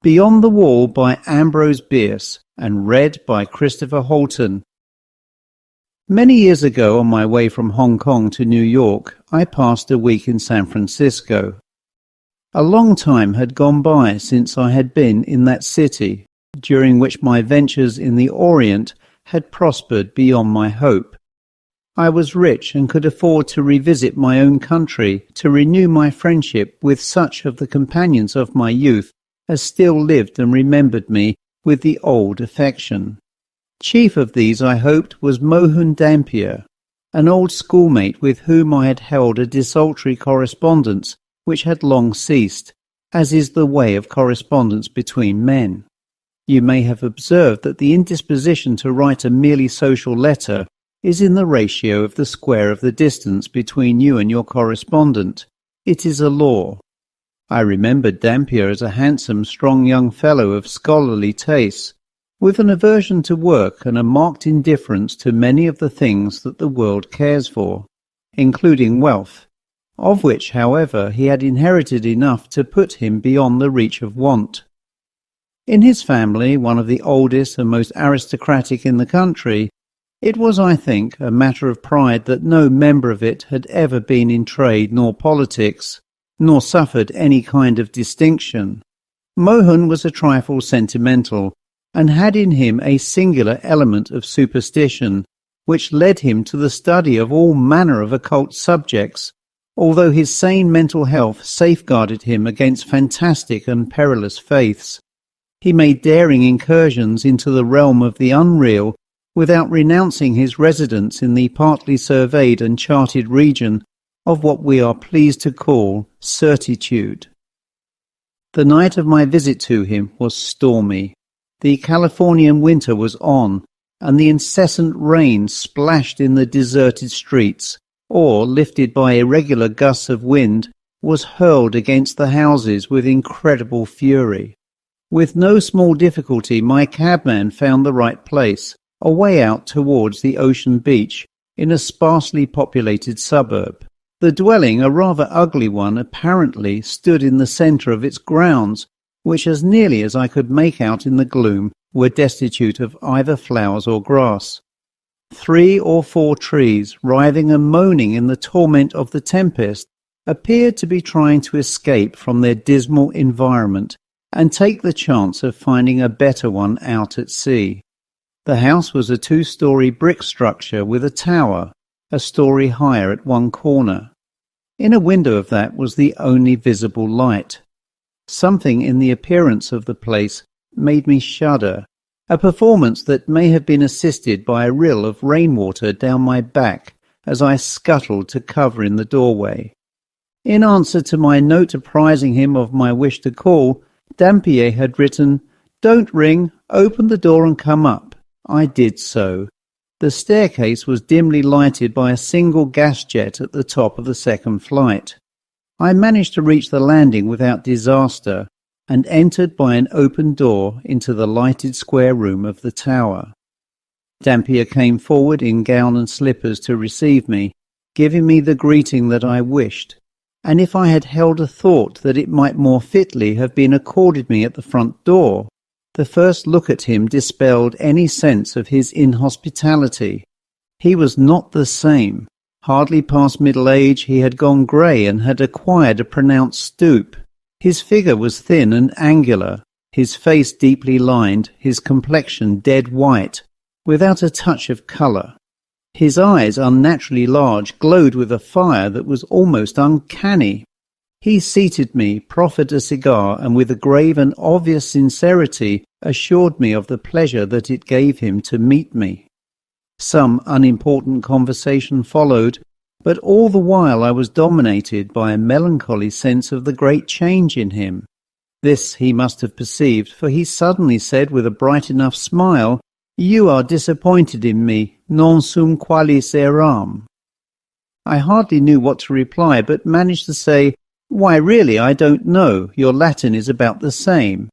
Beyond the Wall by Ambrose Bierce and read by Christopher Holton. Many years ago, on my way from Hong Kong to New York, I passed a week in San Francisco. A long time had gone by since I had been in that city, during which my ventures in the Orient had prospered beyond my hope. I was rich and could afford to revisit my own country to renew my friendship with such of the companions of my youth as still lived and remembered me with the old affection. Chief of these, I hoped, was Mohan Dampier, an old schoolmate with whom I had held a desultory correspondence which had long ceased, as is the way of correspondence between men. You may have observed that the indisposition to write a merely social letter is in the ratio of the square of the distance between you and your correspondent. It is a law. I remembered Dampier as a handsome, strong young fellow of scholarly tastes, with an aversion to work and a marked indifference to many of the things that the world cares for, including wealth, of which, however, he had inherited enough to put him beyond the reach of want. In his family, one of the oldest and most aristocratic in the country, it was, I think, a matter of pride that no member of it had ever been in trade nor politics, nor suffered any kind of distinction. Mohan was a trifle sentimental, and had in him a singular element of superstition, which led him to the study of all manner of occult subjects, although his sane mental health safeguarded him against fantastic and perilous faiths. He made daring incursions into the realm of the unreal without renouncing his residence in the partly surveyed and charted region of what we are pleased to call certitude. The night of my visit to him was stormy. The Californian winter was on, and the incessant rain splashed in the deserted streets, or, lifted by irregular gusts of wind, was hurled against the houses with incredible fury. With no small difficulty my cabman found the right place, away out towards the ocean beach, in a sparsely populated suburb. The dwelling, a rather ugly one, apparently stood in the centre of its grounds, which, as nearly as I could make out in the gloom, were destitute of either flowers or grass. 3 or 4 trees, writhing and moaning in the torment of the tempest, appeared to be trying to escape from their dismal environment and take the chance of finding a better one out at sea. The house was a 2-story brick structure with a tower, a story higher at one corner. In a window of that was the only visible light. Something in the appearance of the place made me shudder, a performance that may have been assisted by a rill of rainwater down my back as I scuttled to cover in the doorway. In answer to my note apprising him of my wish to call, Dampier had written, "Don't ring, open the door and come up." I did so. The staircase was dimly lighted by a single gas jet at the top of the second flight. I managed to reach the landing without disaster, and entered by an open door into the lighted square room of the tower. Dampier came forward in gown and slippers to receive me, giving me the greeting that I wished, and if I had held a thought that it might more fitly have been accorded me at the front door, the first look at him dispelled any sense of his inhospitality. He was not the same. Hardly past middle age, he had gone grey and had acquired a pronounced stoop. His figure was thin and angular, his face deeply lined, his complexion dead white, without a touch of colour. His eyes, unnaturally large, glowed with a fire that was almost uncanny. He seated me, proffered a cigar, and with a grave and obvious sincerity assured me of the pleasure that it gave him to meet me. Some unimportant conversation followed, but all the while I was dominated by a melancholy sense of the great change in him. This he must have perceived, for he suddenly said with a bright enough smile, "You are disappointed in me, non sum qualis eram." I hardly knew what to reply, but managed to say, "Why, really, I don't know. Your Latin is about the same."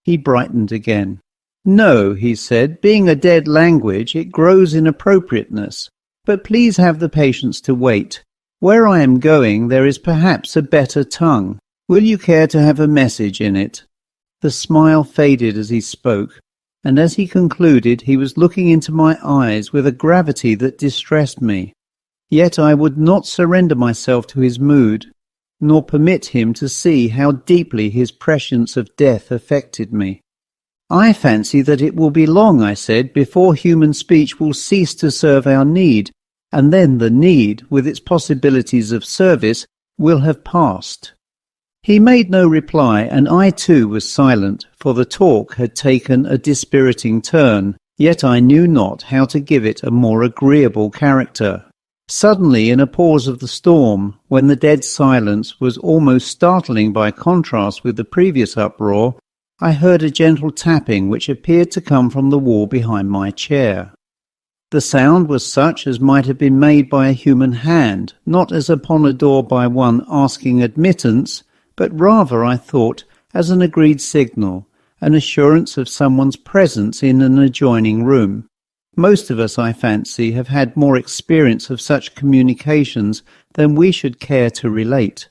He brightened again. "No," he said, "being a dead language, it grows in appropriateness. But please have the patience to wait. Where I am going, there is perhaps a better tongue. Will you care to have a message in it?" The smile faded as he spoke, and as he concluded he was looking into my eyes with a gravity that distressed me. Yet I would not surrender myself to his mood, nor permit him to see how deeply his prescience of death affected me. "I fancy that it will be long," I said, "before human speech will cease to serve our need, and then the need, with its possibilities of service, will have passed." He made no reply, and I too was silent, for the talk had taken a dispiriting turn, yet I knew not how to give it a more agreeable character. Suddenly, in a pause of the storm, when the dead silence was almost startling by contrast with the previous uproar, I heard a gentle tapping which appeared to come from the wall behind my chair. The sound was such as might have been made by a human hand, not as upon a door by one asking admittance, but rather, I thought, as an agreed signal, an assurance of someone's presence in an adjoining room. Most of us, I fancy, have had more experience of such communications than we should care to relate.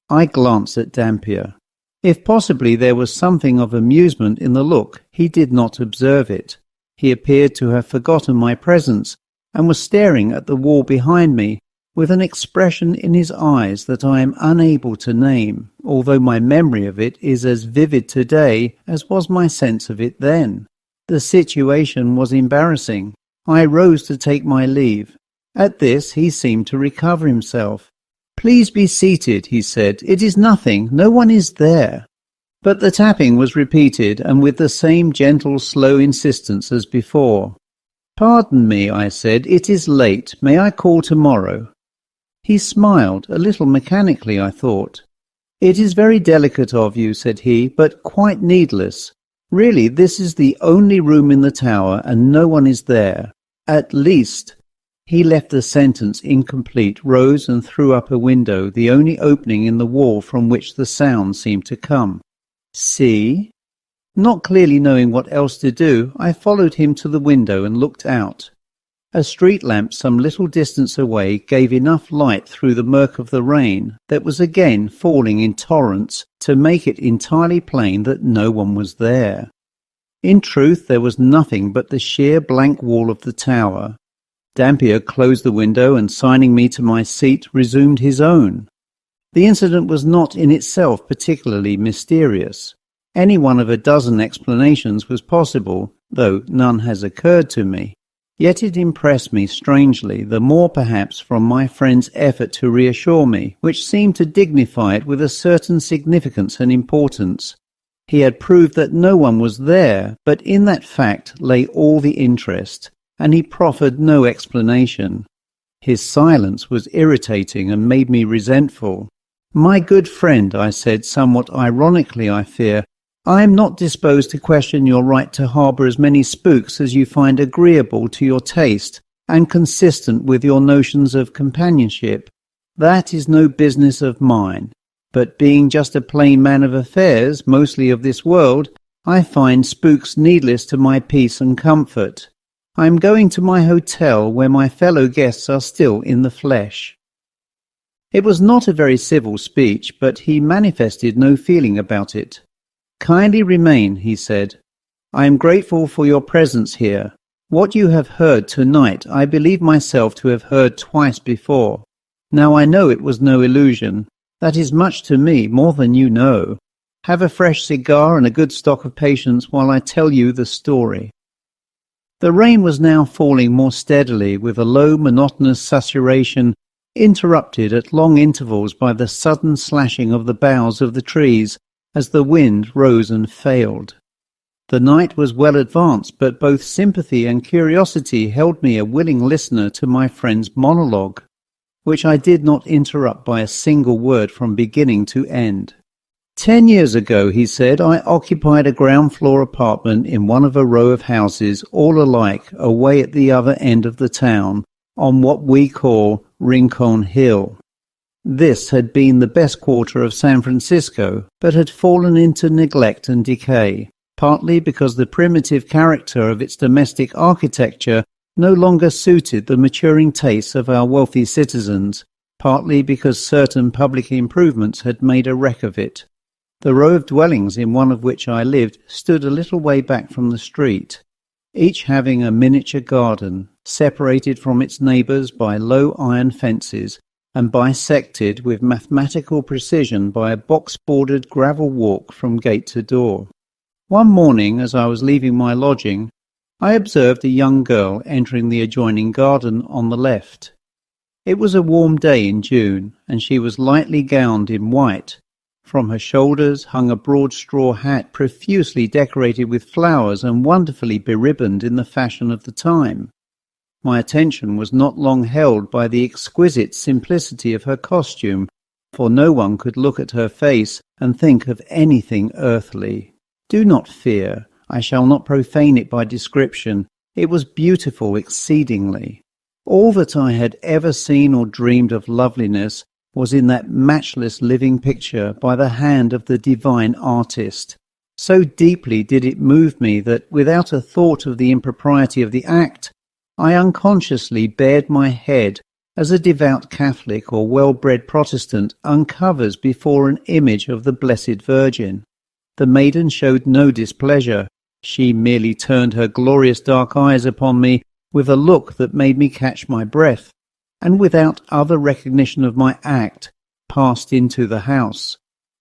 I glanced at Dampier. If possibly there was something of amusement in the look, he did not observe it. He appeared to have forgotten my presence, and was staring at the wall behind me, with an expression in his eyes that I am unable to name, although my memory of it is as vivid today as was my sense of it then. The situation was embarrassing. I rose to take my leave. At this he seemed to recover himself. "Please be seated," he said. "It is nothing. No one is there." But the tapping was repeated, and with the same gentle, slow insistence as before. "Pardon me," I said. "It is late. May I call tomorrow?" He smiled, a little mechanically, I thought. "It is very delicate of you," said he, "but quite needless. Really, this is the only room in the tower, and no one is there. At least—" He left the sentence incomplete, rose and threw up a window, the only opening in the wall from which the sound seemed to come. "See?" Not clearly knowing what else to do, I followed him to the window and looked out. A street lamp some little distance away gave enough light through the murk of the rain that was again falling in torrents to make it entirely plain that no one was there. In truth, there was nothing but the sheer blank wall of the tower. Dampier closed the window and, signing me to my seat, resumed his own. The incident was not in itself particularly mysterious. Any one of a dozen explanations was possible, though none has occurred to me. Yet it impressed me strangely, the more perhaps from my friend's effort to reassure me, which seemed to dignify it with a certain significance and importance. He had proved that no one was there, but in that fact lay all the interest, and he proffered no explanation. His silence was irritating and made me resentful. "My good friend," I said, somewhat ironically, I fear, "I am not disposed to question your right to harbour as many spooks as you find agreeable to your taste and consistent with your notions of companionship. That is no business of mine. But being just a plain man of affairs, mostly of this world, I find spooks needless to my peace and comfort. I am going to my hotel where my fellow guests are still in the flesh." It was not a very civil speech, but he manifested no feeling about it. "Kindly remain," he said. "I am grateful for your presence here. What you have heard tonight I believe myself to have heard twice before. Now I know it was no illusion. That is much to me, more than you know. Have a fresh cigar and a good stock of patience while I tell you the story." The rain was now falling more steadily, with a low, monotonous susurration, interrupted at long intervals by the sudden slashing of the boughs of the trees as the wind rose and failed. The night was well advanced, but both sympathy and curiosity held me a willing listener to my friend's monologue, which I did not interrupt by a single word from beginning to end. 10 years ago," he said, "I occupied a ground-floor apartment in one of a row of houses, all alike, away at the other end of the town, on what we call Rincon Hill. This had been the best quarter of San Francisco, but had fallen into neglect and decay, partly because the primitive character of its domestic architecture no longer suited the maturing tastes of our wealthy citizens, partly because certain public improvements had made a wreck of it. The row of dwellings in one of which I lived stood a little way back from the street, each having a miniature garden, separated from its neighbours by low iron fences and bisected with mathematical precision by a box-bordered gravel walk from gate to door. One morning, as I was leaving my lodging, I observed a young girl entering the adjoining garden on the left. It was a warm day in June, and she was lightly gowned in white. From her shoulders hung a broad straw hat profusely decorated with flowers and wonderfully beribboned in the fashion of the time. My attention was not long held by the exquisite simplicity of her costume, for no one could look at her face and think of anything earthly. Do not fear, I shall not profane it by description. It was beautiful exceedingly. All that I had ever seen or dreamed of loveliness was in that matchless living picture by the hand of the divine artist. So deeply did it move me that, without a thought of the impropriety of the act, I unconsciously bared my head as a devout Catholic or well-bred Protestant uncovers before an image of the Blessed Virgin. The maiden showed no displeasure. She merely turned her glorious dark eyes upon me with a look that made me catch my breath, and without other recognition of my act, passed into the house.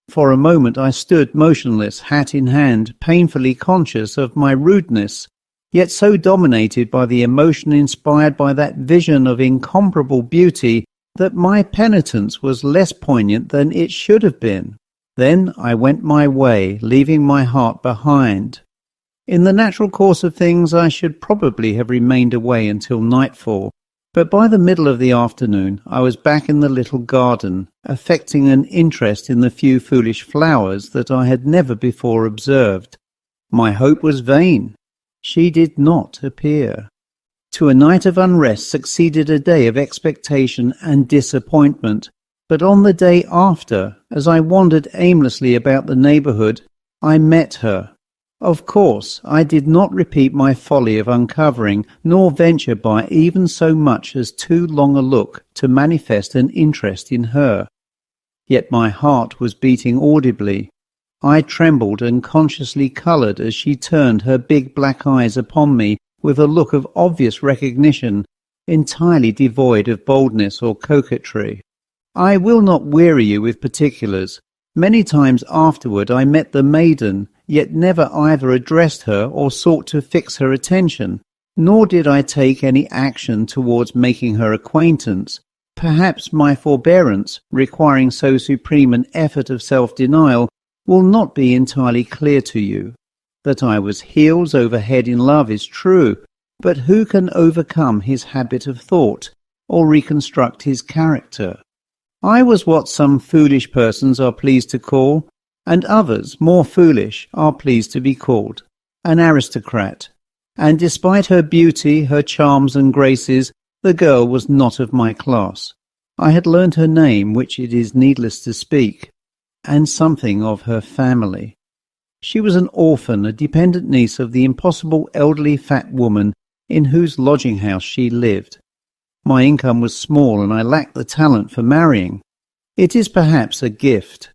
For a moment I stood motionless, hat in hand, painfully conscious of my rudeness, yet so dominated by the emotion inspired by that vision of incomparable beauty that my penitence was less poignant than it should have been. Then I went my way, leaving my heart behind. In the natural course of things I should probably have remained away until nightfall, but by the middle of the afternoon I was back in the little garden, affecting an interest in the few foolish flowers that I had never before observed. My hope was vain. She did not appear. To a night of unrest succeeded a day of expectation and disappointment, but on the day after, as I wandered aimlessly about the neighbourhood, I met her. Of course, I did not repeat my folly of uncovering, nor venture by even so much as too long a look to manifest an interest in her. Yet my heart was beating audibly. I trembled and consciously coloured as she turned her big black eyes upon me with a look of obvious recognition, entirely devoid of boldness or coquetry. I will not weary you with particulars. Many times afterward I met the maiden, yet never either addressed her or sought to fix her attention, nor did I take any action towards making her acquaintance. Perhaps my forbearance, requiring so supreme an effort of self-denial, will not be entirely clear to you. That I was heels over head in love is true, but who can overcome his habit of thought, or reconstruct his character? I was what some foolish persons are pleased to call, and others, more foolish, are pleased to be called, an aristocrat. And despite her beauty, her charms and graces, the girl was not of my class. I had learned her name, which it is needless to speak, and something of her family. She was an orphan, a dependent niece of the impossible elderly fat woman in whose lodging-house she lived. My income was small, and I lacked the talent for marrying. It is perhaps a gift.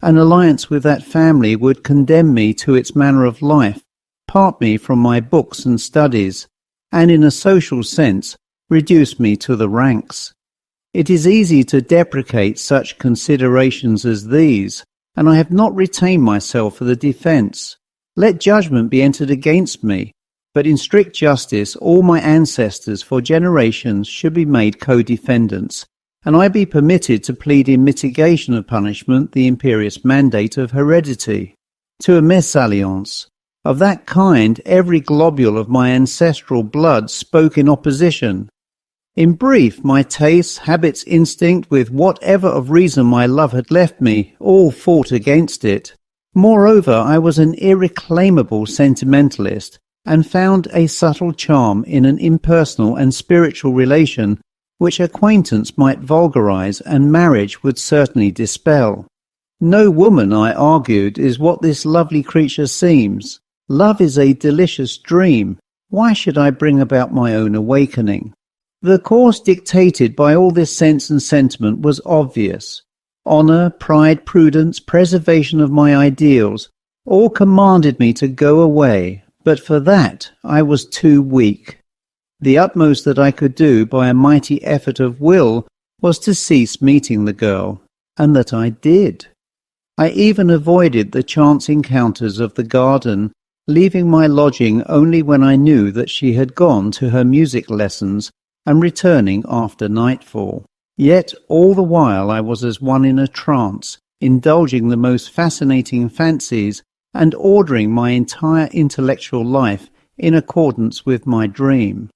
An alliance with that family would condemn me to its manner of life, part me from my books and studies, and in a social sense reduce me to the ranks. It is easy to deprecate such considerations as these, and I have not retained myself for the defence. Let judgment be entered against me, but in strict justice all my ancestors for generations should be made co-defendants, and I be permitted to plead in mitigation of punishment the imperious mandate of heredity. To a mésalliance of that kind, every globule of my ancestral blood spoke in opposition. In brief, my tastes, habits, instinct, with whatever of reason my love had left me, all fought against it. Moreover, I was an irreclaimable sentimentalist, and found a subtle charm in an impersonal and spiritual relation which acquaintance might vulgarize and marriage would certainly dispel. No woman, I argued, is what this lovely creature seems. Love is a delicious dream. Why should I bring about my own awakening? The course dictated by all this sense and sentiment was obvious. Honour, pride, prudence, preservation of my ideals, all commanded me to go away, but for that I was too weak. The utmost that I could do by a mighty effort of will was to cease meeting the girl, and that I did. I even avoided the chance encounters of the garden, leaving my lodging only when I knew that she had gone to her music lessons and returning after nightfall. Yet all the while I was as one in a trance, indulging the most fascinating fancies and ordering my entire intellectual life in accordance with my dream.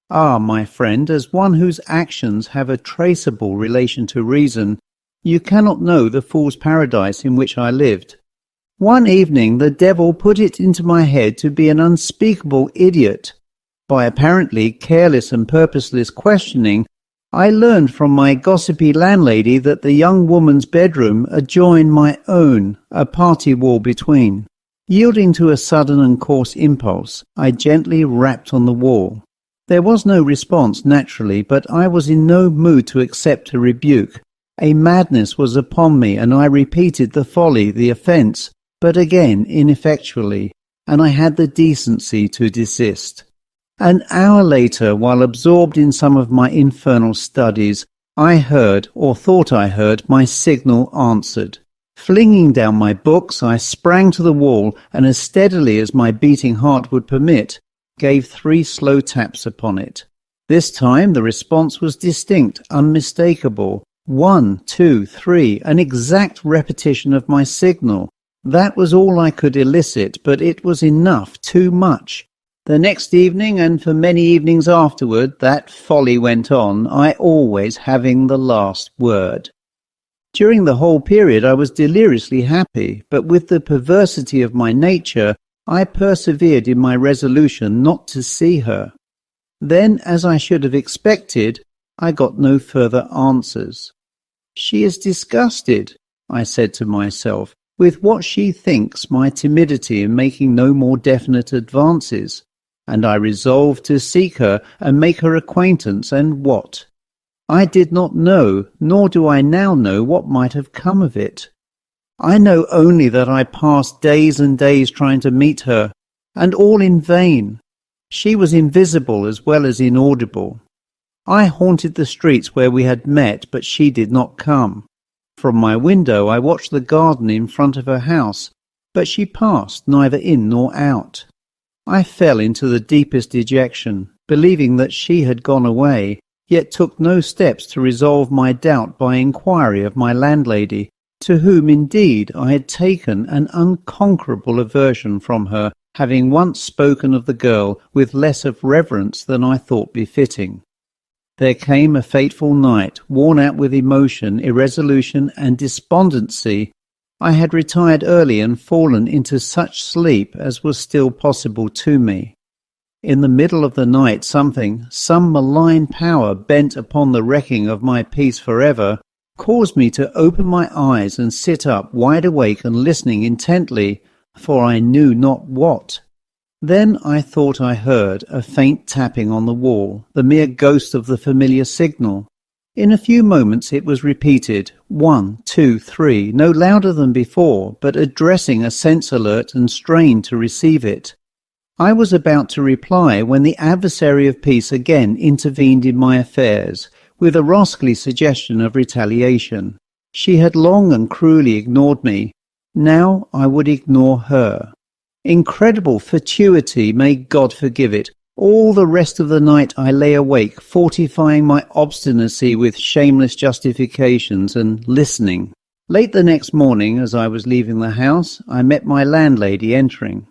Ah, my friend, as one whose actions have a traceable relation to reason, you cannot know the fool's paradise in which I lived. One evening the devil put it into my head to be an unspeakable idiot. By apparently careless and purposeless questioning, I learned from my gossipy landlady that the young woman's bedroom adjoined my own, a party wall between. Yielding to a sudden and coarse impulse, I gently rapped on the wall. There was no response, naturally, but I was in no mood to accept a rebuke. A madness was upon me, and I repeated the folly, the offence, but again ineffectually, and I had the decency to desist. An hour later, while absorbed in some of my infernal studies, I heard, or thought I heard, my signal answered. Flinging down my books, I sprang to the wall, and as steadily as my beating heart would permit, gave 3 slow taps upon it. This time the response was distinct, unmistakable. 1, 2, 3, an exact repetition of my signal. That was all I could elicit, but it was enough, too much. The next evening, and for many evenings afterward, that folly went on, I always having the last word. During the whole period I was deliriously happy, but with the perversity of my nature, I persevered in my resolution not to see her. Then, as I should have expected, I got no further answers. She is disgusted, I said to myself, with what she thinks my timidity in making no more definite advances, and I resolved to seek her and make her acquaintance, and what? I did not know, nor do I now know what might have come of it. I know only that I passed days and days trying to meet her, and all in vain. She was invisible as well as inaudible. I haunted the streets where we had met, but she did not come. From my window I watched the garden in front of her house, but she passed neither in nor out. I fell into the deepest dejection, believing that she had gone away, yet took no steps to resolve my doubt by inquiry of my landlady, to whom indeed I had taken an unconquerable aversion from her, having once spoken of the girl with less of reverence than I thought befitting. There came a fateful night, worn out with emotion, irresolution, and despondency. I had retired early and fallen into such sleep as was still possible to me. In the middle of the night some malign power bent upon the wrecking of my peace forever, caused me to open my eyes and sit up wide awake and listening intently, for I knew not what. Then I thought I heard a faint tapping on the wall, the mere ghost of the familiar signal. In a few moments it was repeated, 1, 2, 3, no louder than before, but addressing a sense alert and strained to receive it. I was about to reply when the adversary of peace again intervened in my affairs, with a rascally suggestion of retaliation. She had long and cruelly ignored me. Now I would ignore her. Incredible fatuity, may God forgive it. All the rest of the night I lay awake, fortifying my obstinacy with shameless justifications and listening. Late the next morning, as I was leaving the house, I met my landlady entering.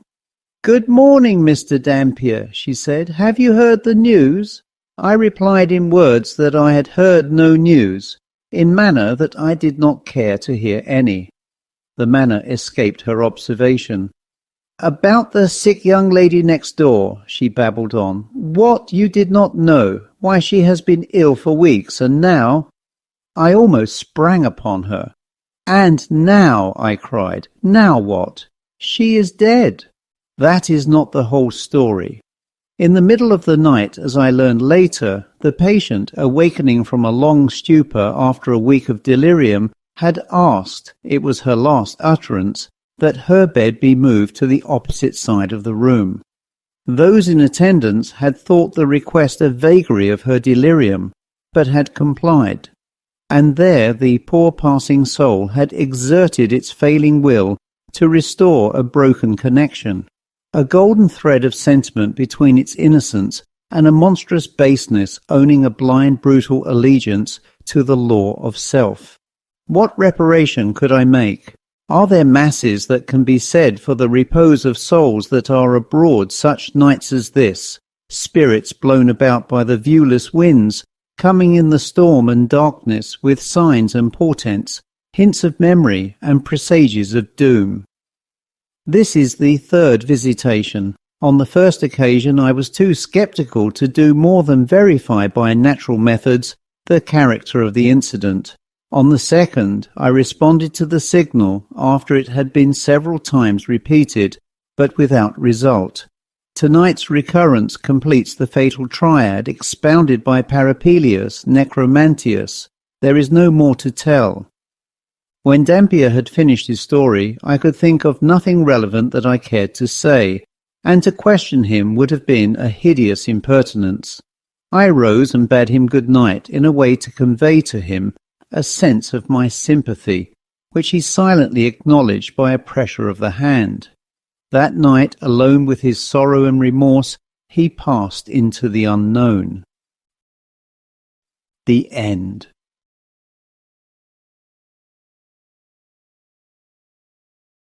"Good morning, Mr. Dampier," she said. "Have you heard the news?" I replied in words that I had heard no news, in manner that I did not care to hear any. The manner escaped her observation. "About the sick young lady next door," she babbled on. "What, you did not know? Why, she has been ill for weeks, and now—" I almost sprang upon her. "And now," I cried, "now what? She is dead." That is not the whole story. In the middle of the night, as I learned later, the patient, awakening from a long stupor after a week of delirium, had asked, it was her last utterance, that her bed be moved to the opposite side of the room. Those in attendance had thought the request a vagary of her delirium, but had complied. And there the poor passing soul had exerted its failing will to restore a broken connection, a golden thread of sentiment between its innocence and a monstrous baseness owning a blind brutal allegiance to the law of self. What reparation could I make? Are there masses that can be said for the repose of souls that are abroad such nights as this, spirits blown about by the viewless winds, coming in the storm and darkness with signs and portents, hints of memory and presages of doom? This is the third visitation. On the first occasion I was too sceptical to do more than verify by natural methods the character of the incident. On the second, I responded to the signal after it had been several times repeated, but without result. Tonight's recurrence completes the fatal triad expounded by Parapelius Necromantius. There is no more to tell. When Dampier had finished his story, I could think of nothing relevant that I cared to say, and to question him would have been a hideous impertinence. I rose and bade him good night in a way to convey to him a sense of my sympathy, which he silently acknowledged by a pressure of the hand. That night, alone with his sorrow and remorse, he passed into the unknown. The end.